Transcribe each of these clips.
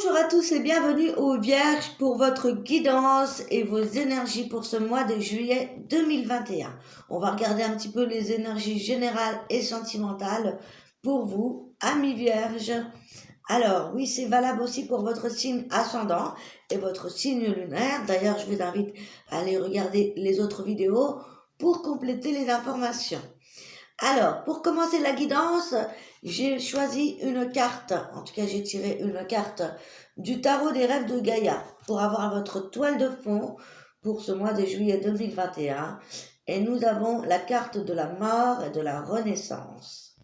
Bonjour à tous et bienvenue aux Vierges pour votre guidance et vos énergies pour ce mois de juillet 2021. On va regarder un petit peu les énergies générales et sentimentales pour vous, amis Vierges. Alors oui, c'est valable aussi pour votre signe ascendant et votre signe lunaire. D'ailleurs, je vous invite à aller regarder les autres vidéos pour compléter les informations. Alors, pour commencer la guidance, j'ai choisi une carte, en tout cas j'ai tiré une carte du tarot des rêves de Gaïa pour avoir votre toile de fond pour ce mois de juillet 2021. Et nous avons la carte de la mort et de la renaissance.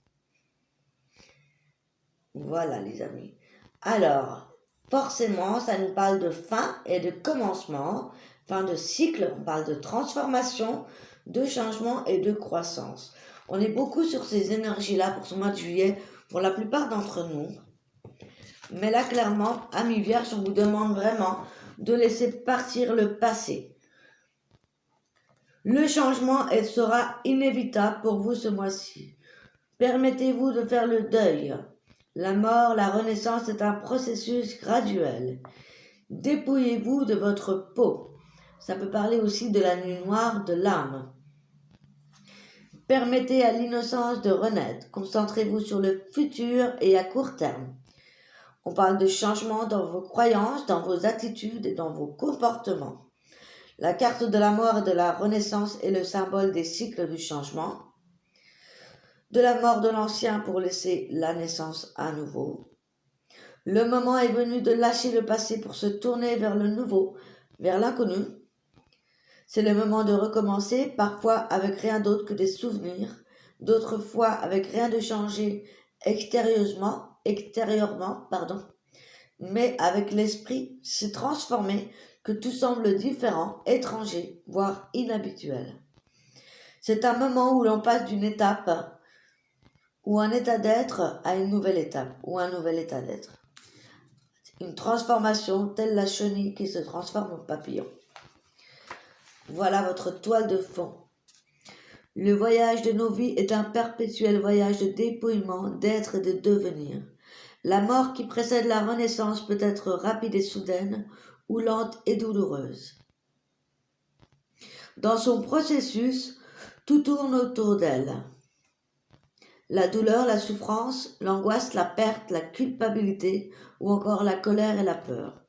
Voilà les amis. Alors, forcément, ça nous parle de fin et de commencement, fin de cycle, on parle de transformation, de changement et de croissance. On est beaucoup sur ces énergies-là pour ce mois de juillet, pour la plupart d'entre nous. Mais là, clairement, amis Vierges, on vous demande vraiment de laisser partir le passé. Le changement, elle sera inévitable pour vous ce mois-ci. Permettez-vous de faire le deuil. La mort, la renaissance est un processus graduel. Dépouillez-vous de votre peau. Ça peut parler aussi de la nuit noire de l'âme. Permettez à l'innocence de renaître. Concentrez-vous sur le futur et à court terme. On parle de changement dans vos croyances, dans vos attitudes et dans vos comportements. La carte de la mort et de la renaissance est le symbole des cycles du changement. De la mort de l'ancien pour laisser la naissance à nouveau. Le moment est venu de lâcher le passé pour se tourner vers le nouveau, vers l'inconnu. C'est le moment de recommencer, parfois avec rien d'autre que des souvenirs, d'autres fois avec rien de changé extérieurement, mais avec l'esprit se transformer, que tout semble différent, étranger, voire inhabituel. C'est un moment où l'on passe d'une étape ou un état d'être à une nouvelle étape ou un nouvel état d'être. Une transformation telle la chenille qui se transforme en papillon. Voilà votre toile de fond. Le voyage de nos vies est un perpétuel voyage de dépouillement, d'être et de devenir. La mort qui précède la renaissance peut être rapide et soudaine, ou lente et douloureuse. Dans son processus, tout tourne autour d'elle. La douleur, la souffrance, l'angoisse, la perte, la culpabilité, ou encore la colère et la peur.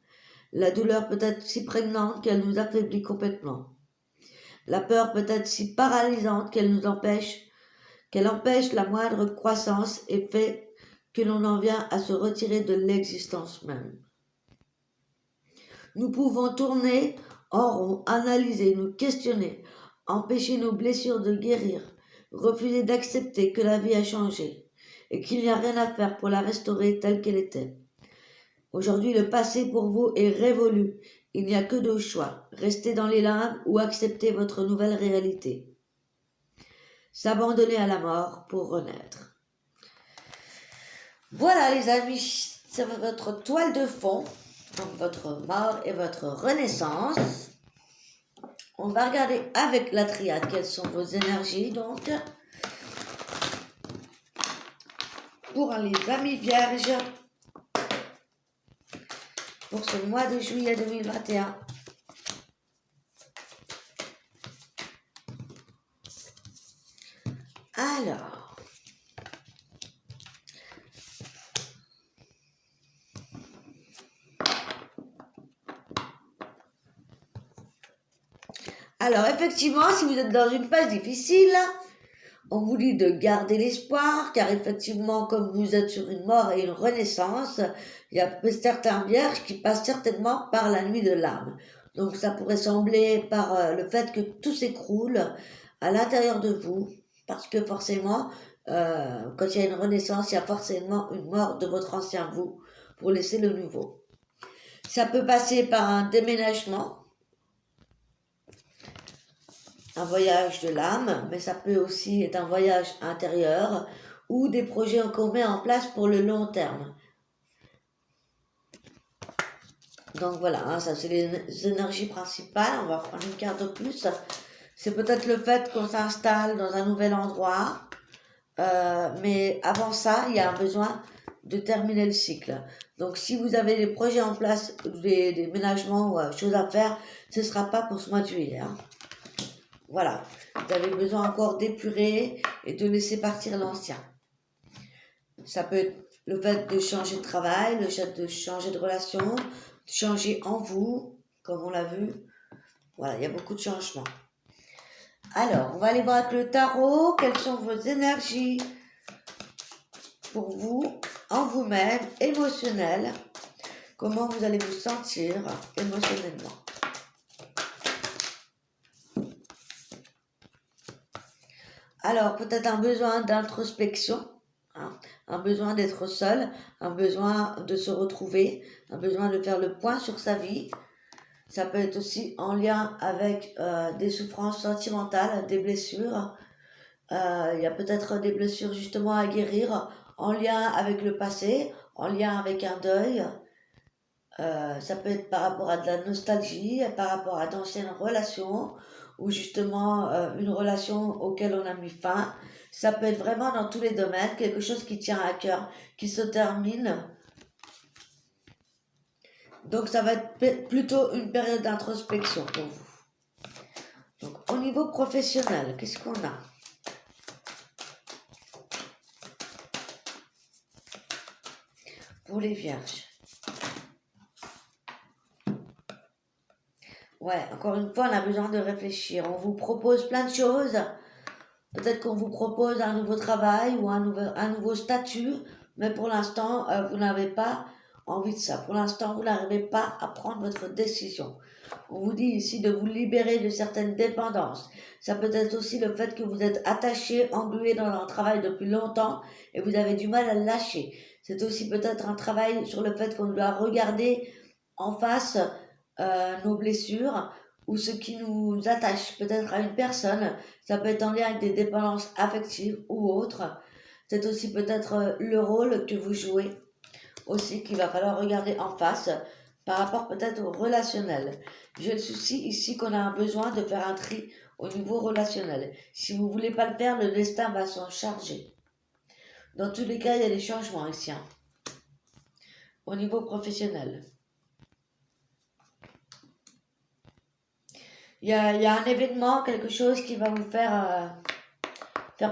La douleur peut être si prégnante qu'elle nous affaiblit complètement. La peur peut être si paralysante qu'elle empêche la moindre croissance et fait que l'on en vient à se retirer de l'existence même. Nous pouvons tourner en rond, analyser, nous questionner, empêcher nos blessures de guérir, refuser d'accepter que la vie a changé et qu'il n'y a rien à faire pour la restaurer telle qu'elle était. Aujourd'hui, le passé pour vous est révolu. Il n'y a que deux choix, rester dans les limbes ou accepter votre nouvelle réalité. S'abandonner à la mort pour renaître. Voilà les amis, c'est votre toile de fond, donc votre mort et votre renaissance. On va regarder avec la triade quelles sont vos énergies donc. Pour les amis vierges, pour ce mois de juillet 2021. Alors effectivement, si vous êtes dans une phase difficile, on vous dit de garder l'espoir, car effectivement, comme vous êtes sur une mort et une renaissance, il y a certains vierges qui passent certainement par la nuit de l'âme. Donc ça pourrait sembler par le fait que tout s'écroule à l'intérieur de vous, parce que forcément, quand il y a une renaissance, il y a forcément une mort de votre ancien vous pour laisser le nouveau. Ça peut passer par un déménagement, un voyage de l'âme, mais ça peut aussi être un voyage intérieur ou des projets qu'on met en place pour le long terme. Donc voilà, ça c'est les énergies principales. On va prendre une carte de plus. C'est peut-être le fait qu'on s'installe dans un nouvel endroit, mais avant ça, il y a un besoin de terminer le cycle. Donc, si vous avez des projets en place, des déménagements ou choses à faire, ce ne sera pas pour ce mois de juillet. Hein. Voilà. Vous avez besoin encore d'épurer et de laisser partir l'ancien. Ça peut être le fait de changer de travail, le fait de changer de relation, de changer en vous, comme on l'a vu. Voilà, il y a beaucoup de changements. Alors, on va aller voir avec le tarot, quelles sont vos énergies pour vous, en vous-même, émotionnelles. Comment vous allez vous sentir émotionnellement. Alors, peut-être un besoin d'introspection, hein, un besoin d'être seul, un besoin de se retrouver, un besoin de faire le point sur sa vie. Ça peut être aussi en lien avec des souffrances sentimentales, des blessures. Il y a peut-être des blessures justement à guérir en lien avec le passé, en lien avec un deuil. Ça peut être par rapport à de la nostalgie, par rapport à d'anciennes relations, ou justement une relation auquel on a mis fin. Ça peut être vraiment dans tous les domaines, quelque chose qui tient à cœur, qui se termine. Donc ça va être plutôt une période d'introspection pour vous. Donc au niveau professionnel, qu'est-ce qu'on a? Pour les vierges. Ouais, encore une fois, on a besoin de réfléchir. On vous propose plein de choses. Peut-être qu'on vous propose un nouveau travail ou un nouveau statut, mais pour l'instant, vous n'avez pas envie de ça. Pour l'instant, vous n'arrivez pas à prendre votre décision. On vous dit ici de vous libérer de certaines dépendances. Ça peut être aussi le fait que vous êtes attaché, englué dans un travail depuis longtemps et vous avez du mal à le lâcher. C'est aussi peut-être un travail sur le fait qu'on doit regarder en face nos blessures ou ce qui nous attache peut-être à une personne. Ça peut être en lien avec des dépendances affectives ou autres. C'est aussi peut-être le rôle que vous jouez aussi qu'il va falloir regarder en face par rapport peut-être au relationnel. J'ai le souci ici qu'on a un besoin de faire un tri au niveau relationnel. Si vous ne voulez pas le faire, le destin va s'en charger. Dans tous les cas, il y a des changements ici. Hein. Au niveau professionnel. Il y a un événement, quelque chose qui va vous faire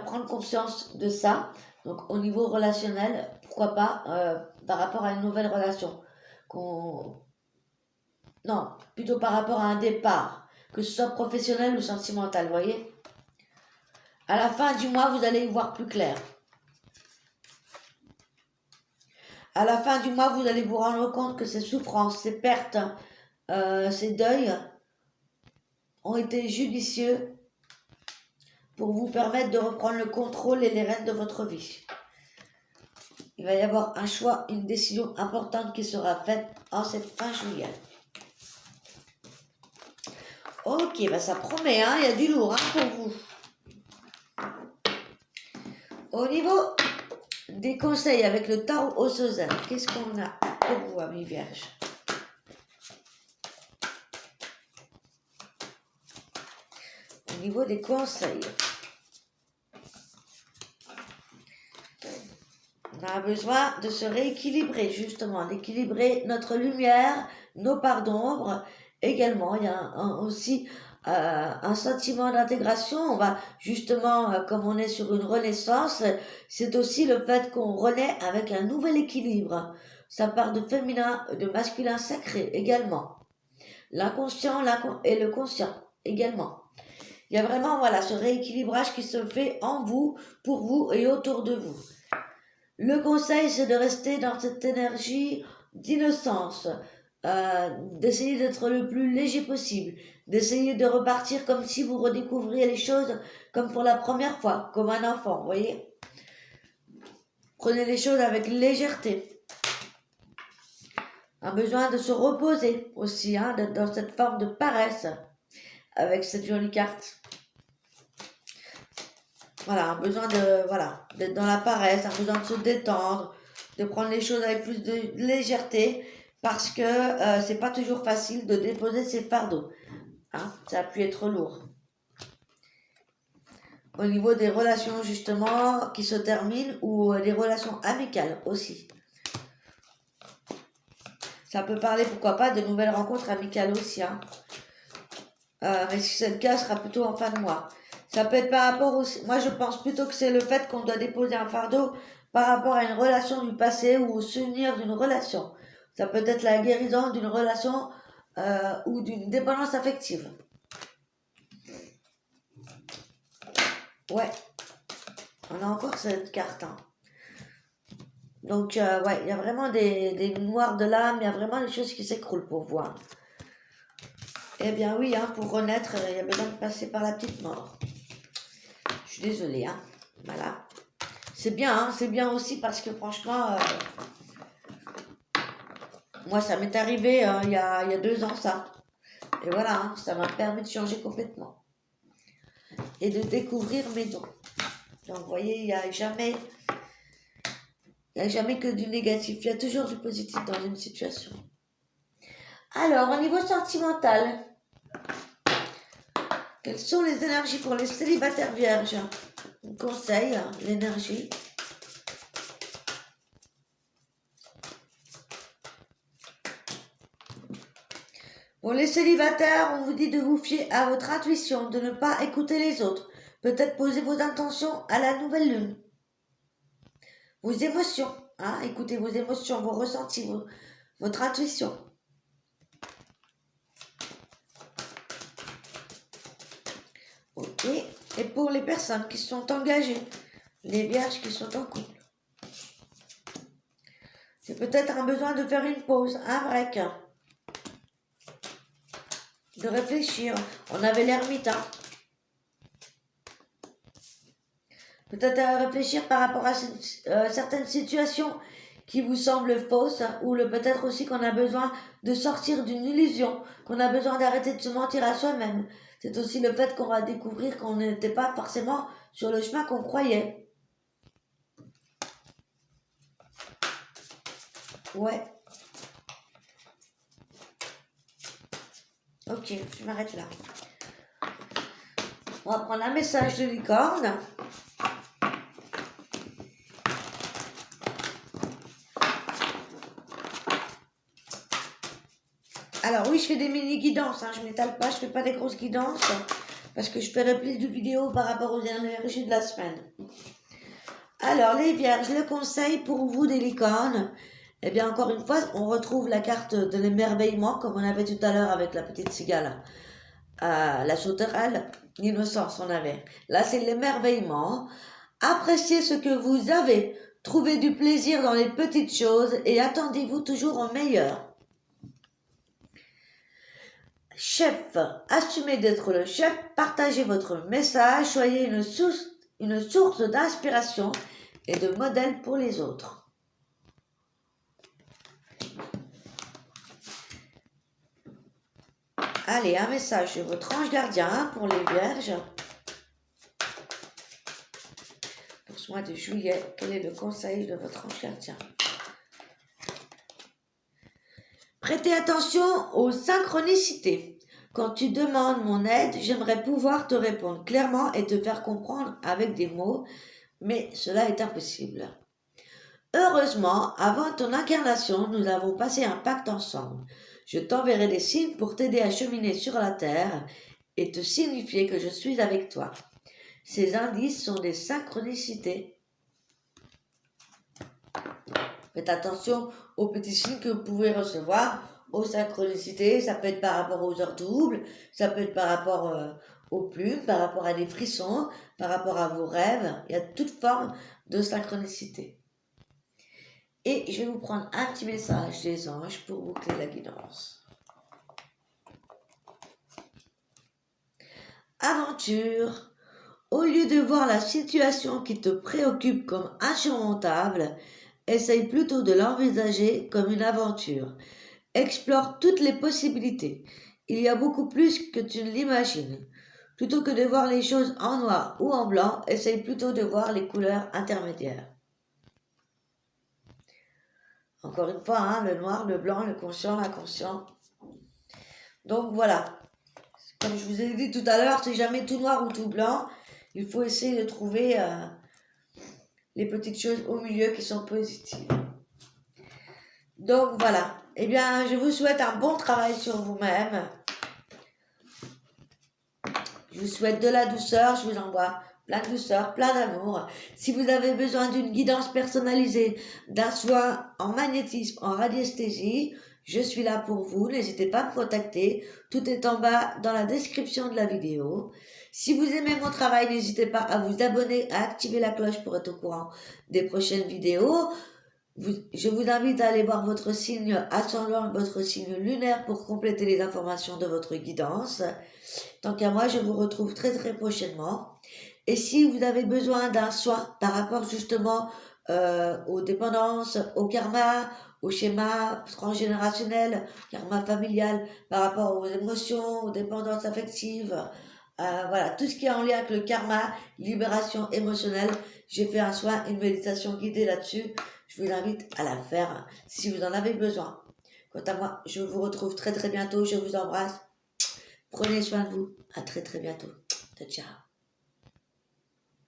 prendre conscience de ça. Donc au niveau relationnel, pourquoi pas par rapport à une nouvelle relation. Non, plutôt par rapport à un départ, que ce soit professionnel ou sentimental, vous voyez. À la fin du mois, vous allez y voir plus clair. À la fin du mois, vous allez vous rendre compte que ces souffrances, ces pertes, ces deuils ont été judicieux pour vous permettre de reprendre le contrôle et les rênes de votre vie. Il va y avoir un choix, une décision importante qui sera faite en cette fin juillet. Ok, bah ça promet, hein, il y a du lourd hein, pour vous. Au niveau des conseils avec le tarot Osozen, qu'est-ce qu'on a pour vous, amis vierges? Au niveau des conseils, on a besoin de se rééquilibrer, justement, d'équilibrer notre lumière, nos parts d'ombre. Également, il y a aussi un sentiment d'intégration. On va justement, comme on est sur une renaissance, c'est aussi le fait qu'on renaît avec un nouvel équilibre. Ça part de féminin, de masculin sacré également. L'inconscient et le conscient également. Il y a vraiment voilà, ce rééquilibrage qui se fait en vous, pour vous et autour de vous. Le conseil, c'est de rester dans cette énergie d'innocence, d'essayer d'être le plus léger possible, d'essayer de repartir comme si vous redécouvriez les choses comme pour la première fois, comme un enfant, vous voyez. Prenez les choses avec légèreté. Un besoin de se reposer aussi, hein, d'être dans cette forme de paresse avec cette jolie carte. Voilà, un besoin d'être dans la paresse, un besoin de se détendre, de prendre les choses avec plus de légèreté, parce que c'est pas toujours facile de déposer ses fardeaux. Hein, ça a pu être lourd. Au niveau des relations justement qui se terminent ou des relations amicales aussi. Ça peut parler, pourquoi pas, de nouvelles rencontres amicales aussi. Hein. Mais si c'est le cas, ce sera plutôt en fin de mois. Ça peut être par rapport au... Moi, je pense plutôt que c'est le fait qu'on doit déposer un fardeau par rapport à une relation du passé ou au souvenir d'une relation. Ça peut être la guérison d'une relation ou d'une dépendance affective. Ouais, on a encore cette carte. Hein. Donc, ouais, il y a vraiment des noirs de l'âme, il y a vraiment des choses qui s'écroulent pour voir. Eh bien oui, hein, pour renaître, il y a besoin de passer par la petite mort. Je suis désolée, hein. Voilà. C'est bien aussi parce que franchement, moi ça m'est arrivé il y a 2 ans ça. Et voilà, hein, ça m'a permis de changer complètement. Et de découvrir mes dons. Donc vous voyez, il n'y a jamais que du négatif, il y a toujours du positif dans une situation. Alors, au niveau sentimental, quelles sont les énergies pour les célibataires vierges? Conseil, l'énergie. Pour les célibataires, on vous dit de vous fier à votre intuition, de ne pas écouter les autres. Peut-être poser vos intentions à la nouvelle lune. Vos émotions, hein, écoutez vos émotions, vos ressentis, votre intuition. Ok. Et pour les personnes qui sont engagées, les vierges qui sont en couple. C'est peut-être un besoin de faire une pause, un break. De réfléchir. On avait l'ermite, hein. Peut-être réfléchir par rapport à certaines situations qui vous semblent fausses, ou peut-être aussi qu'on a besoin de sortir d'une illusion, qu'on a besoin d'arrêter de se mentir à soi-même. C'est aussi le fait qu'on va découvrir qu'on n'était pas forcément sur le chemin qu'on croyait. Ouais. Ok, je m'arrête là. On va prendre un message de licorne. Alors oui, je fais des mini-guidances, hein, je m'étale pas, je fais pas des grosses guidances, parce que je ferai plus de vidéos par rapport aux énergies de la semaine. Alors les vierges, le conseil pour vous des licornes, eh bien encore une fois, on retrouve la carte de l'émerveillement, comme on avait tout à l'heure avec la petite cigale, la sauterelle, l'innocence on avait. Là c'est l'émerveillement, appréciez ce que vous avez, trouvez du plaisir dans les petites choses et attendez-vous toujours au meilleur. Chef, assumez d'être le chef, partagez votre message, soyez une source d'inspiration et de modèle pour les autres. Allez, un message de votre ange gardien pour les vierges. Pour ce mois de juillet, quel est le conseil de votre ange gardien? Prêtez attention aux synchronicités. Quand tu demandes mon aide, j'aimerais pouvoir te répondre clairement et te faire comprendre avec des mots, mais cela est impossible. Heureusement, avant ton incarnation, nous avons passé un pacte ensemble. Je t'enverrai des signes pour t'aider à cheminer sur la terre et te signifier que je suis avec toi. Ces indices sont des synchronicités. Faites attention aux petits signes que vous pouvez recevoir, aux synchronicités, ça peut être par rapport aux heures doubles, ça peut être par rapport aux plumes, par rapport à des frissons, par rapport à vos rêves, il y a toute forme de synchronicité. Et je vais vous prendre un petit message des anges pour boucler la guidance. Aventure. Au lieu de voir la situation qui te préoccupe comme insurmontable, essaye plutôt de l'envisager comme une aventure. Explore toutes les possibilités. Il y a beaucoup plus que tu ne l'imagines. Plutôt que de voir les choses en noir ou en blanc, essaye plutôt de voir les couleurs intermédiaires. Encore une fois, hein, le noir, le blanc, le conscient, l'inconscient. Donc voilà. Comme je vous ai dit tout à l'heure, c'est jamais tout noir ou tout blanc. Il faut essayer de trouver les petites choses au milieu qui sont positives. Donc voilà. eh bien, je vous souhaite un bon travail sur vous-même. Je vous souhaite de la douceur, je vous envoie plein de douceur, plein d'amour. Si vous avez besoin d'une guidance personnalisée, d'un soin en magnétisme, en radiesthésie, je suis là pour vous. N'hésitez pas à me contacter. Tout est en bas dans la description de la vidéo. Si vous aimez mon travail, n'hésitez pas à vous abonner, à activer la cloche pour être au courant des prochaines vidéos. Je vous invite à aller voir votre signe ascendant, votre signe lunaire pour compléter les informations de votre guidance. Tant qu'à moi, je vous retrouve très très prochainement. Et si vous avez besoin d'un soin par rapport justement aux dépendances, au karma, au schéma transgénérationnel, karma familial, par rapport aux émotions, aux dépendances affectives, voilà, tout ce qui est en lien avec le karma, libération émotionnelle, j'ai fait un soin, une méditation guidée là-dessus. Je vous invite à la faire si vous en avez besoin. Quant à moi, je vous retrouve très très bientôt. Je vous embrasse. Prenez soin de vous. À très très bientôt. Ciao, ciao.